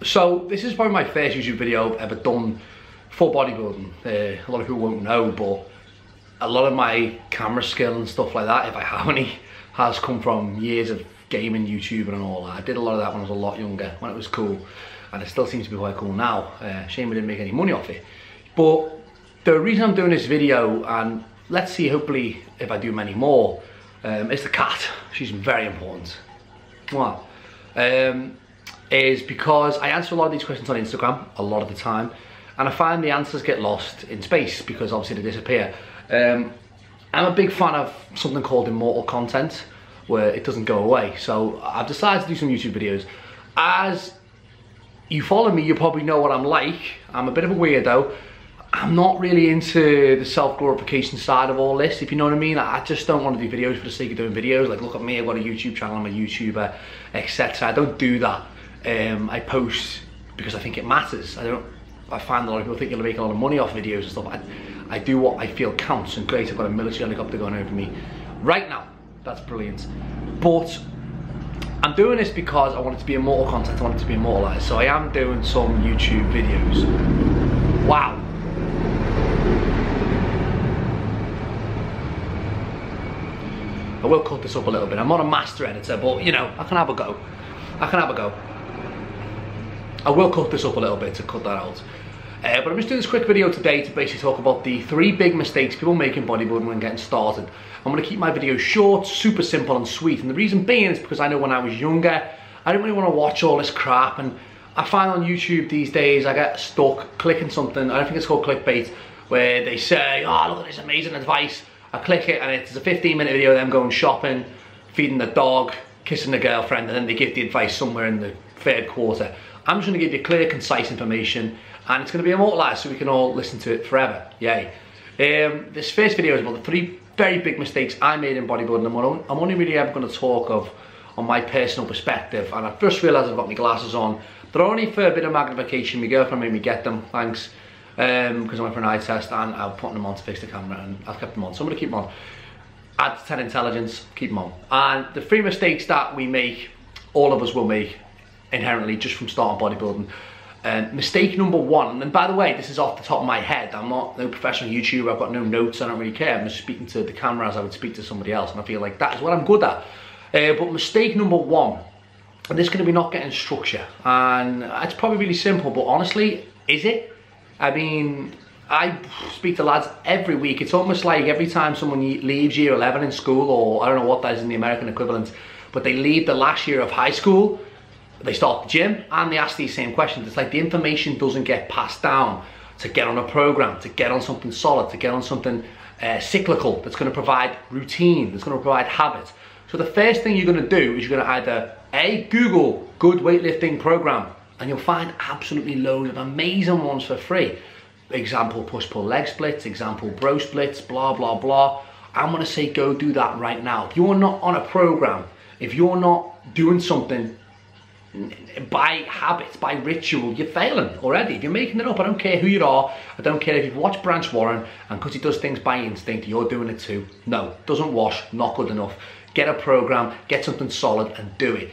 So this is probably my first YouTube video I've ever done for bodybuilding. A lot of people won't know, but a lot of my camera skill and stuff like that, if I have any, has come from years of gaming, YouTubing and all that. I did a lot of that when I was a lot younger, when it was cool, and it still seems to be quite cool now. Shame I didn't make any money off it. But the reason I'm doing this video, and let's see hopefully if I do many more, is the cat. She's very important. Well, is because I answer a lot of these questions on Instagram a lot of the time, and I find the answers get lost in space because obviously they disappear. I'm a big fan of something called immortal content, where it doesn't go away. So I've decided to do some YouTube videos. As you follow me, you probably know what I'm like. I'm a bit of a weirdo. I'm not really into the self-glorification side of all this, if you know what I mean. I just don't want to do videos for the sake of doing videos. Like, look at me, I've got a YouTube channel, I'm a YouTuber, etc. I don't do that. I post because I think it matters. I find a lot of people think you'll make a lot of money off videos and stuff. I do what I feel counts, and great, I've got a military helicopter going over me right now. That's brilliant. But I'm doing this because I want it to be immortal content, I want it to be immortalized. So I am doing some YouTube videos. Wow. I will cut this up a little bit. I'm not a master editor, but you know, I can have a go. I can have a go. I will cut this up a little bit to cut that out. But I'm just doing this quick video today to basically talk about the 3 big mistakes people make in bodybuilding when getting started. I'm going to keep my videos short, super simple and sweet. And the reason being is because I know when I was younger, I didn't really want to watch all this crap. And I find on YouTube these days, I get stuck clicking something, I think it's called clickbait, where they say, oh, look at this amazing advice. I click it and it's a 15-minute video of them going shopping, feeding the dog, kissing the girlfriend, and then they give the advice somewhere in the 3rd quarter. I'm just going to give you clear, concise information, and it's going to be immortalized so we can all listen to it forever. Yay. This first video is about the 3 very big mistakes I made in bodybuilding. I'm only really ever going to talk on my personal perspective, and I first realised I've got my glasses on. They're only for a bit of magnification. My girlfriend made me get them, thanks, because I went for an eye test, and I was putting them on to fix the camera, and I've kept them on, so I'm going to keep them on. Add to 10 intelligence, keep them on. And the 3 mistakes that we make, all of us will make inherently just from starting bodybuilding. Mistake number 1, and by the way, this is off the top of my head. I'm not no professional YouTuber, I've got no notes, I don't really care. I'm just speaking to the camera as I would speak to somebody else, and I feel like that is what I'm good at. But mistake number 1, and this is going to be not getting structure, and it's probably really simple, but honestly, is it? I mean, I speak to lads every week. It's almost like every time someone leaves year 11 in school, or I don't know what that is in the American equivalent, but they leave the last year of high school, they start the gym, and they ask these same questions. It's like the information doesn't get passed down to get on a program, to get on something solid, to get on something cyclical that's going to provide routine, that's going to provide habit. So the first thing you're going to do is you're going to either Google good weightlifting program, and you'll find absolutely loads of amazing ones for free. Example push-pull leg splits, example bro splits, blah blah blah. I'm going to say go do that right now. If you're not on a program, if you're not doing something by habit, by ritual, you're failing already. If you're making it up, I don't care who you are, I don't care if you've watched Branch Warren, and because he does things by instinct, you're doing it too. No, doesn't wash, not good enough. Get a program, get something solid and do it.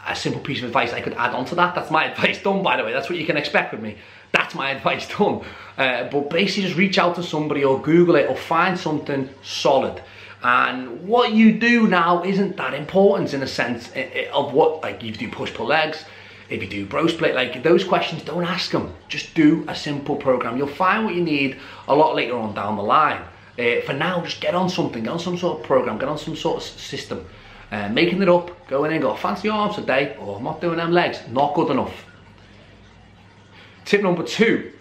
A simple piece of advice I could add on to that, that's my advice done, by the way, that's what you can expect with me. That's my advice done. But basically just reach out to somebody or Google it or find something solid. And what you do now isn't that important in a sense of what, like if you do push-pull legs, if you do bro split, like those questions, don't ask them. Just do a simple program. You'll find what you need a lot later on down the line. For now, just get on something, get on some sort of program, get on some sort of system. Making it up, going in, got fancy arms today, or I'm not doing them legs, not good enough. Tip number 2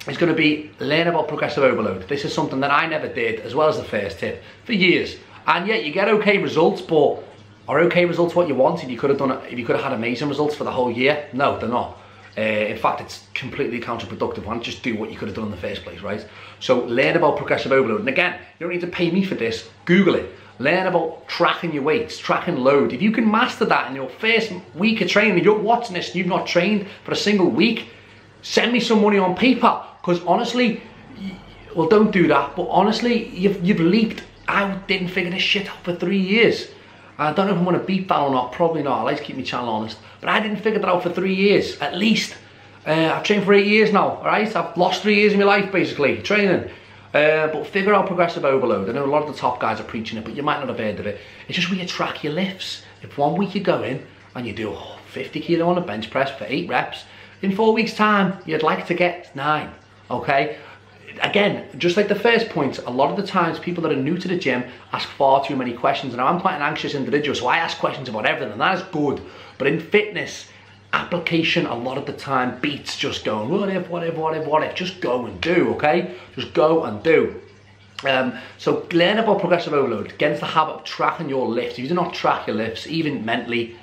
is going to be learn about progressive overload. This is something that I never did, as well as the first tip, for years. And yet you get okay results, but are okay results what you want? If you could have done it, if you could have had amazing results for the whole year? No, they're not. In fact, it's completely counterproductive. Why not just do what you could have done in the first place, right? So learn about progressive overload. And again, you don't need to pay me for this. Google it. Learn about tracking your weights, tracking load. If you can master that in your first week of training, if you're watching this and you've not trained for a single week, send me some money on PayPal. Because honestly, well, don't do that. But honestly, you've leaped. I didn't figure this shit out for 3 years. I don't know if I'm going to beat that or not, probably not. I like to keep my channel honest. But I didn't figure that out for 3 years, at least. I've trained for 8 years now, alright? I've lost 3 years of my life, basically, training. But figure out progressive overload. I know a lot of the top guys are preaching it, but you might not have heard of it. It's just where you track your lifts. If 1 week you go in and you do 50 kilo on a bench press for 8 reps, in 4 weeks time, you'd like to get 9, okay? Again, just like the first point, a lot of the times people that are new to the gym ask far too many questions. Now I'm quite an anxious individual, so I ask questions about everything, and that is good. But in fitness, application a lot of the time beats just going, what if, just go and do, okay? Just go and do. So learn about progressive overload. Get into the habit of tracking your lifts. If you do not track your lifts, even mentally,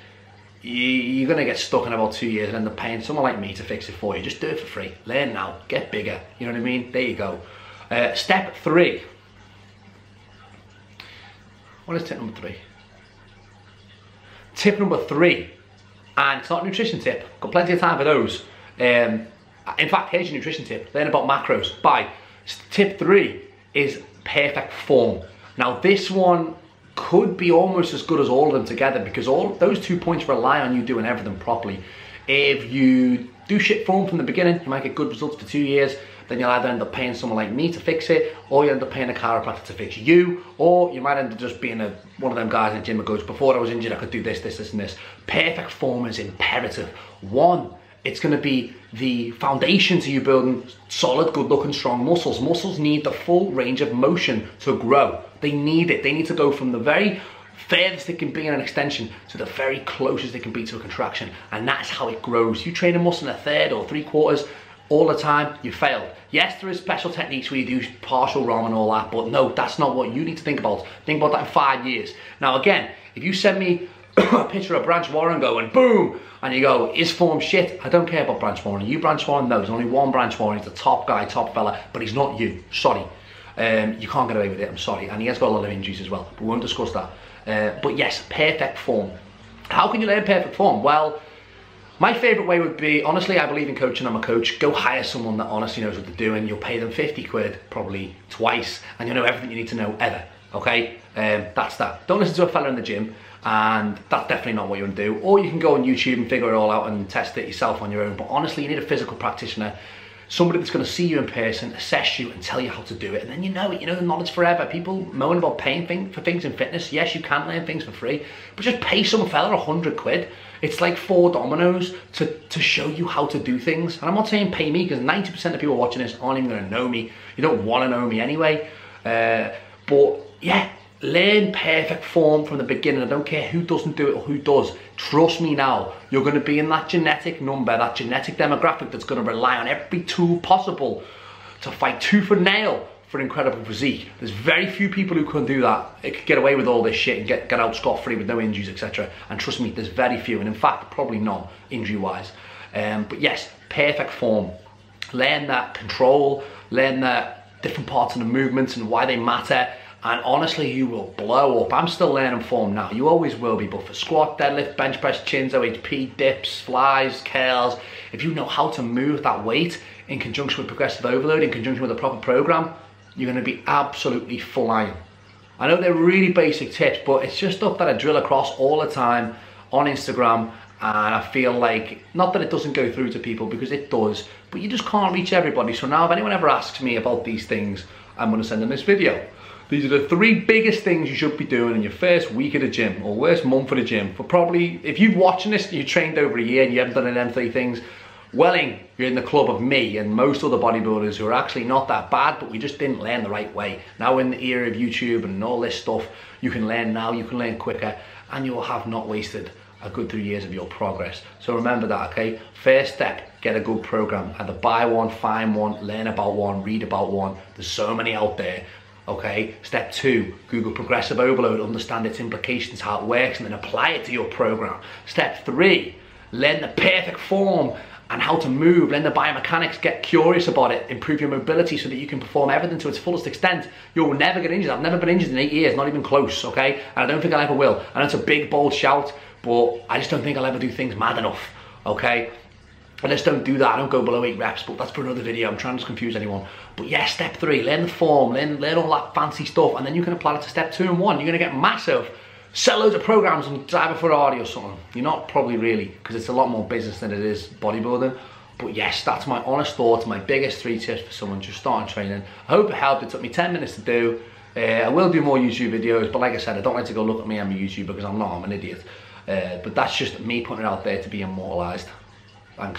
you're gonna get stuck in about 2 years and end up paying someone like me to fix it for you. Just do it for free. Learn now, get bigger, you know what I mean? There you go. Step 3. What is tip number 3? Tip number 3, and it's not a nutrition tip, got plenty of time for those. In fact, here's your nutrition tip. Learn about macros. Bye. Tip 3 is perfect form. Now this one could be almost as good as all of them together, because all those 2 points rely on you doing everything properly. If you do shit form from the beginning, you might get good results for 2 years, then you'll either end up paying someone like me to fix it, or you end up paying a chiropractor to fix you, or you might end up just being one of them guys in the gym that goes, before I was injured I could do this, this, and this. Perfect form is imperative. 1, it's going to be the foundation to you building solid, good looking, strong muscles. Muscles need the full range of motion to grow. They need it. They need to go from the very furthest it can be in an extension to the very closest it can be to a contraction. And that's how it grows. You train a muscle in a third or 3/4 all the time, you failed. Yes, there is special techniques where you do partial ROM and all that, but no, that's not what you need to think about. Think about that in 5 years. Now again, if you send me a picture of Branch Warren going boom, and you go, is form shit? I don't care about Branch Warren. Are you Branch Warren? No, there's only one Branch Warren. He's the top guy, top fella, but he's not you. Sorry. You can't get away with it, I'm sorry. And he has got a lot of injuries as well, but we won't discuss that. But yes, perfect form. How can you learn perfect form? Well, my favourite way would be, honestly, I believe in coaching, I'm a coach. Go hire someone that honestly knows what they're doing. You'll pay them 50 quid, probably twice, and you'll know everything you need to know ever, okay? That's that. Don't listen to a fella in the gym, and that's definitely not what you want to do. Or you can go on YouTube and figure it all out and test it yourself on your own. But honestly, you need a physical practitioner, somebody that's going to see you in person, assess you, and tell you how to do it. And then you know it, you know the knowledge forever. People moan about paying for things in fitness. Yes, you can learn things for free, but just pay some fella 100 quid. It's like 4 dominoes to show you how to do things. And I'm not saying pay me, because 90% of people watching this aren't even going to know me. You don't want to know me anyway. But yeah, learn perfect form from the beginning. I don't care who doesn't do it or who does. Trust me now, you're going to be in that genetic number, that genetic demographic that's going to rely on every tool possible to fight tooth and nail for incredible physique. There's very few people who can do that. It could get away with all this shit and get out scot-free with no injuries, etc. And trust me, there's very few, and in fact, probably none, injury-wise. But yes, perfect form. Learn that control, learn that different parts of the movements and why they matter. And honestly, you will blow up. I'm still learning form now. You always will be, but for squat, deadlift, bench press, chins, OHP, dips, flies, curls, if you know how to move that weight in conjunction with progressive overload, in conjunction with a proper program, you're going to be absolutely flying. I know they're really basic tips, but it's just stuff that I drill across all the time on Instagram, and I feel like, not that it doesn't go through to people, because it does, but you just can't reach everybody. So now if anyone ever asks me about these things, I'm going to send them this video. These are the 3 biggest things you should be doing in your first week at the gym, or worst month at the gym. For probably, if you're watching this and you've trained over a year and you haven't done any of them 3 things, welling, you're in the club of me and most other bodybuilders who are actually not that bad, but we just didn't learn the right way. Now in the era of YouTube and all this stuff, you can learn now, you can learn quicker, and you will have not wasted a good 3 years of your progress. So remember that, okay? First step, get a good program. Either buy one, find one, learn about one, read about one. There's so many out there. Okay, step 2, Google progressive overload, understand its implications, how it works, and then apply it to your program. Step 3, learn the perfect form and how to move, learn the biomechanics, get curious about it, improve your mobility so that you can perform everything to its fullest extent. You'll never get injured. I've never been injured in 8 years, not even close, okay? And I don't think I ever will. And it's a big, bold shout, but I just don't think I'll ever do things mad enough, okay? I just don't do that. I don't go below 8 reps, but that's for another video. I'm trying to confuse anyone. But yeah, step 3, learn the form, learn all that fancy stuff, and then you can apply it to step 2 and 1. You're gonna get massive sell loads of programs and drive a Ferrari or something. You're not, probably really, because it's a lot more business than it is bodybuilding. But yes, that's my honest thoughts, my biggest 3 tips for someone just starting training. I hope it helped. It took me 10 minutes to do. I will do more YouTube videos, but like I said, I don't like to go look at me, I'm a YouTuber, because I'm not, I'm an idiot. But that's just me putting it out there to be immortalised. Thanks.